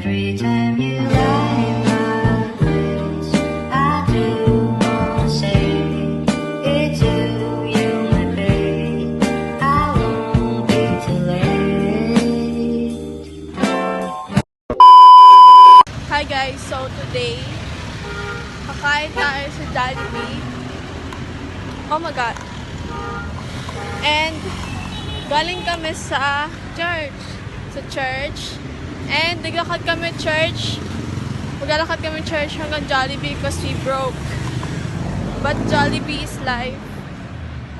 Every time you write my wish, I do wanna say it's you, my babe. I won't be too late. Hi guys, so today kakain tayo sa Jollibee. Oh my god. And galing kami sa church. And naglalakad kami church. Maglalakad kami church hanggang Jollibee because we broke. But Jollibee is life.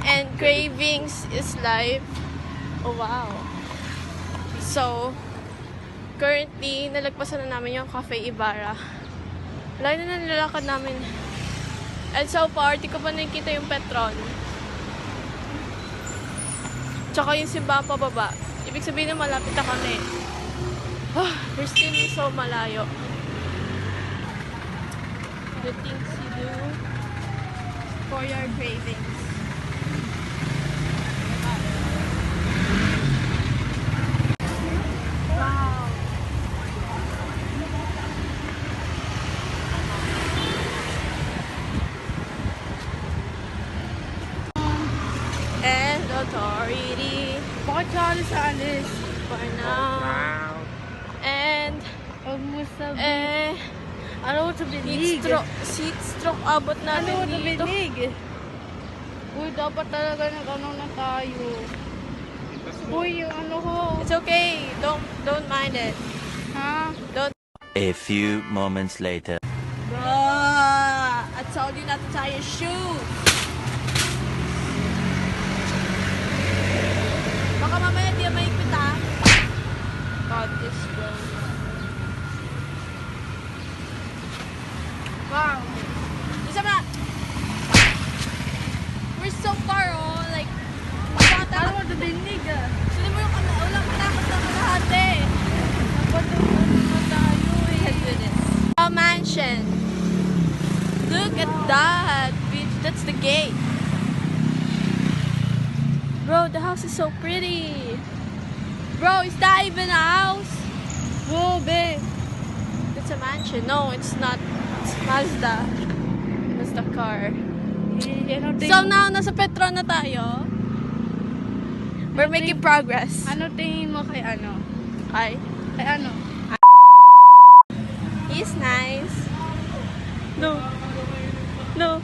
And cravings is life. Oh wow. So currently, nalagpasan na namin yung Cafe Ibarra. Layo na nilalakad namin. And so far, di ko pa nakikita yung Petron. Tsaka yung simbahan pababa. Ibig sabihin na malapit na kami. We're still so malayo. The things you do for your cravings. Wow. And authority. Bakit ka alis sa alis? For now. And Huwag mo sabihin. Ano sa binig? Seat stroke abot namin Ano sa dito. binig? Uy, dapat talaga nag-ano na tayo. Uy, yung ano ko. It's okay. Don't mind it. Ha? Don't. A few moments later. I told you not to tie your shoe. Baka mamaya di maikpit ah. God, this road. Wow. Isa na. We're so far, oh. Like, Ano mo sa binig ah? Sino mo yung ulang matakot na kalahati. Dapat ano na tayo eh. Let's do this. A mansion. Look at that, bitch. That's the gate. Bro, the house is so pretty. Bro, is that even a house? Oh, babe. It's a mansion. No, it's not. It's Mazda. Mazda car. Ano So now, nasa Petron na tayo. We're making progress. Ano tingin mo kay ano? Hi. Kay ano? He's nice. No. No.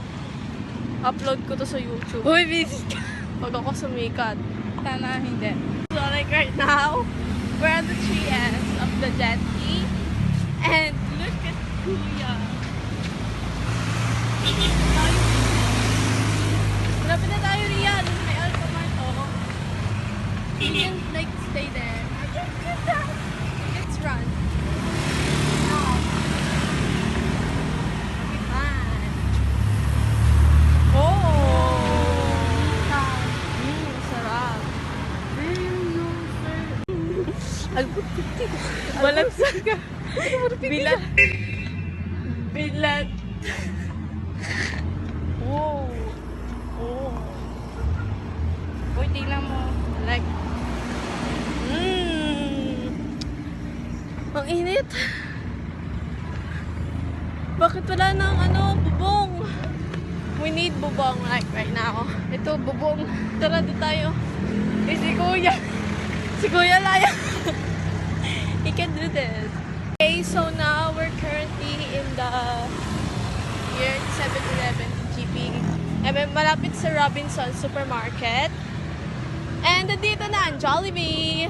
Upload ko to sa YouTube. Uy, busy ka. Pag ako sumikat. Sana hindi. So like right now, we're at the 3S of the jetty. And look at Kuya. Malapit na tayo, Ria. Doon may Alpha Mart, oh. You can like stay there. Let's run. Okay, fine. Oh! Sarap. Malagsak ka. Bilat. Bilat. Wow. Oh. Uy, tingnan mo. Like, ang init. Bakit wala nang bubong? We need bubong like right now. Ito, bubong. Tara, di tayo. Eh, si Kuya. Si Kuya Laya. He can do this. Okay, so now we're currently in the here 7-Eleven GP. Malapit sa Robinson Supermarket. And dito na ang Jollibee.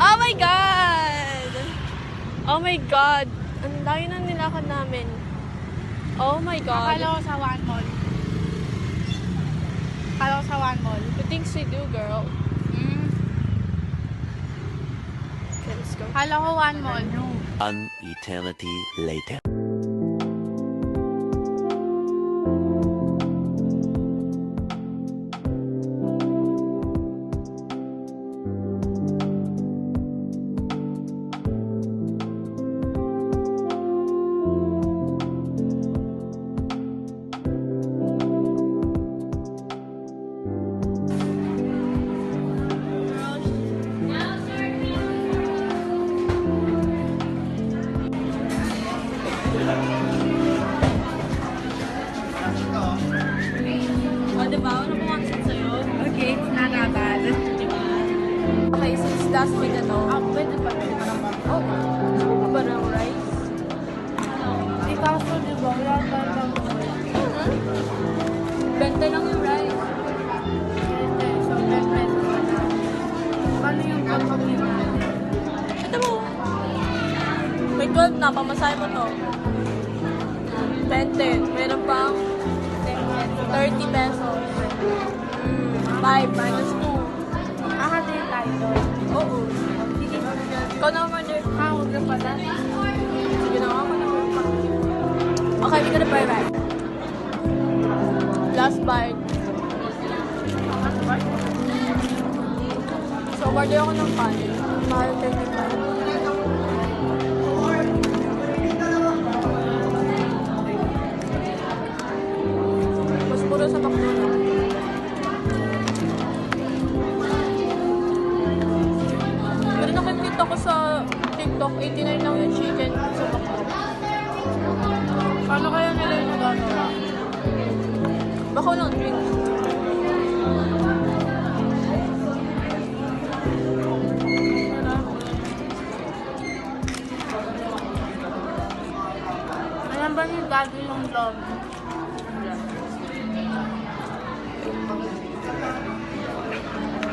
Oh my God! Oh my God! Ang layo na nilakad namin. Oh my God. Akala ko sa One Mall. Akala ko sa One Mall. The things we do, girl. Okay, let's go. Akala ko One Mall. An eternity later. Ba ng rice? Di kaso, di ba? Wala talagang Benta lang yung rice. so 10 pesos na lang. Paano yung pagkakin natin? Ito mo. May 12 na, pamasahe mo to. 10. Meron pang 30 pesos. 5 minus 2. Din tayo doon. Oo. Sige. Ikaw na order. Huwag na pala. Sige na ako. Okay, we gonna buy right. Last bite. So, order ako ng kanin. Mahal 35. Mas puro sa McDonald's. Pero nakikita ko sa TikTok, 89 lang yung chicken sa McDonald's. Paano kaya nila yung nagagawa? Bako lang drinks. Alam ba ni Daddy yung vlog?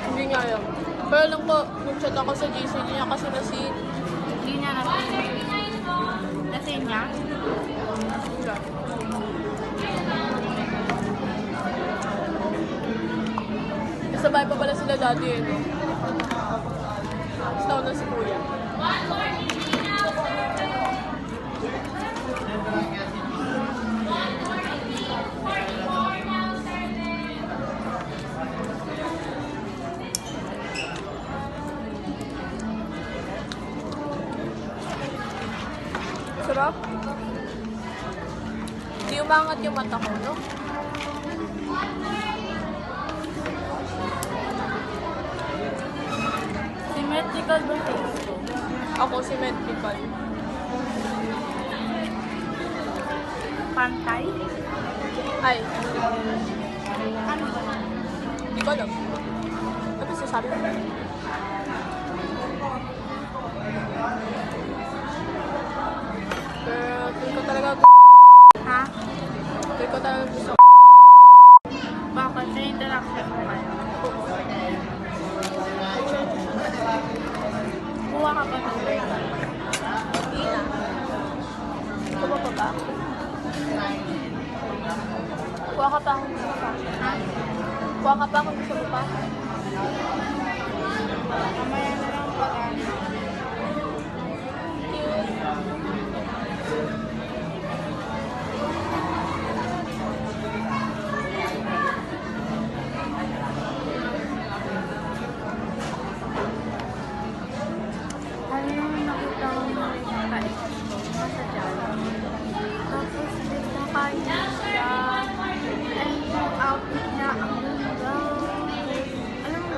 Hindi nga alam. Pero alam ko, nag-chat ako sa GC niya kasi nasin. Hindi niya natin. Nasin niya? Sabay pa pala sila dati eh, no? Stone na si Kuya. Sarap. Hindi umangat yung mata ko, no? Symmetrical ba face ko? Ako symmetrical. Pantay? Ay, Ano ba? hindi ko alam. Ano sasabi mo? Pero, feel ko talaga Ha? feel ko talaga gusto. Bakit? Sa interaction mo kayo? Kuha ka pa ng break. Hindi na. Kuha pa ba? Kuha ka pa kung gusto mo pa. Ha? Kuha ka pa kung gusto mo pa. Kamaya na lang pag-ano. Ano yung nakita ko na kain ko sa dyan? Tapos bigla kanya siya. And yung outfit niya, ang ganda. Alam mo,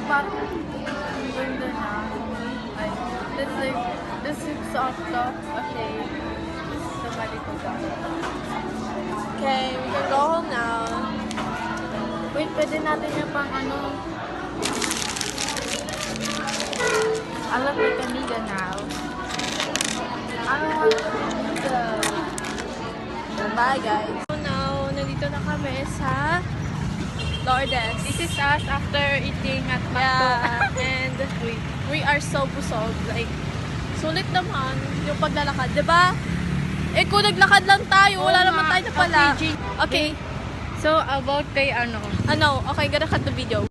parang ang ganda na. Ay, this is soft top. Okay. Tumali ko ba? Okay, we can go home now. Wait, pwede natin yung pang ano. I look like a nigga now. I don't want to be a nigga. Bye, guys. So now, nandito na kami sa Lourdes. This is us after eating at Yeah, and we are so busog. Like, sulit naman yung paglalakad. Diba? Eh, kung naglakad lang tayo, wala Oo naman nga. tayo na pala. Okay, G. Okay. So, about kay ano. Ano? Okay, gonna cut the video.